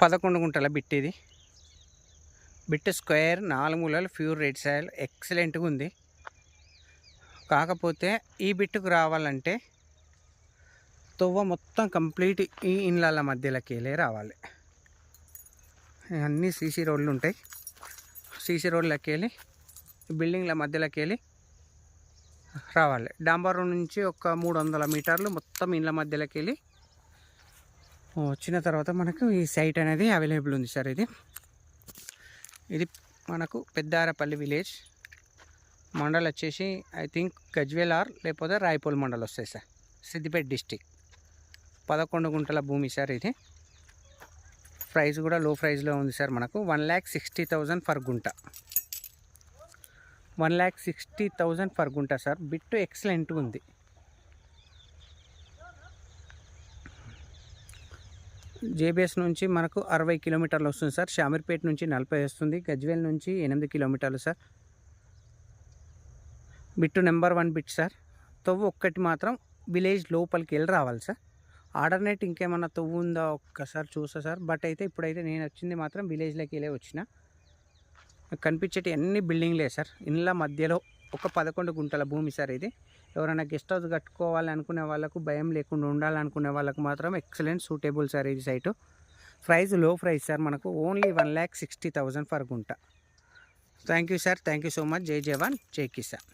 11 గుంటల బిట్ ఇది. Bit square 4 మూలలు ప్యూర్ రెడ్ సాయిల్ ఎక్సలెంట్గా ఉంది. కాకపోతే ఈ బిట్టుకు రావాలంటే తొవ్వ మొత్తం కంప్లీట్ ఈ ఇండ్ల మధ్యలోకి వెళ్ళే రావాలి. అన్నీ సీసీ రోడ్లు ఉంటాయి. సీసీ రోడ్లకి వెళ్ళి బిల్డింగ్ల మధ్యలోకి వెళ్ళి రావాలి. డాంబర్ రోడ్ నుంచి ఒక 300 మీటర్లు మొత్తం ఇండ్ల మధ్యలోకి వెళ్ళి వచ్చిన తర్వాత మనకు ఈ సైట్ అనేది అవైలబుల్ ఉంది సార్. ఇది మనకు పెద్దారపల్లి విలేజ్. మండల్ వచ్చేసి ఐ థింక్ గజ్వేల్ లేకపోతే రాయపూల్ మండల్ వస్తాయి సార్. సిద్దిపేట డిస్టిక్. 11 గుంటల భూమి సార్ ఇది. ప్రైస్ కూడా లో ప్రైస్లో ఉంది సార్. మనకు 1,60,000 ఫర్ గుంట. 1,60,000 ఫర్ గుంట సార్. బిట్టు ఎక్సలెంట్గా ఉంది. జేబీఎస్ నుంచి మనకు 60 కిలోమీటర్లు వస్తుంది సార్. షామీర్పేట నుంచి 40 వస్తుంది. గజ్వేల్ నుంచి 8 కిలోమీటర్లు sir. Bit number 1 bit sir. తవ్వు ఒక్కటి మాత్రం విలేజ్ లోపలికి వెళ్ళి రావాలి సార్. ఆర్డర్నేట్ ఇంకేమన్నా తవ్వు ఉందా ఒక్కసారి చూసా సార్. బట్ అయితే ఇప్పుడైతే నేను వచ్చింది మాత్రం విలేజ్లోకి వెళ్ళే వచ్చిన. కనిపించేటి అన్ని బిల్డింగ్లే సార్. ఇండ్ల మధ్యలో ఒక 11 గుంటల భూమి సార్ ఇది. ఎవరైనా గెస్ట్ హౌస్ కట్టుకోవాలి అనుకునే వాళ్ళకు, భయం లేకుండా ఉండాలనుకునే వాళ్ళకు మాత్రం ఎక్సలెంట్ సూటబుల్ సార్ ఇది సైటు. ప్రైస్ లో ప్రైస్ సార్. మనకు ఓన్లీ 1,60,000 ఫర్ గుంట. Thank you sir. Thank you so much. జై జవాన్ జై కిసాన్.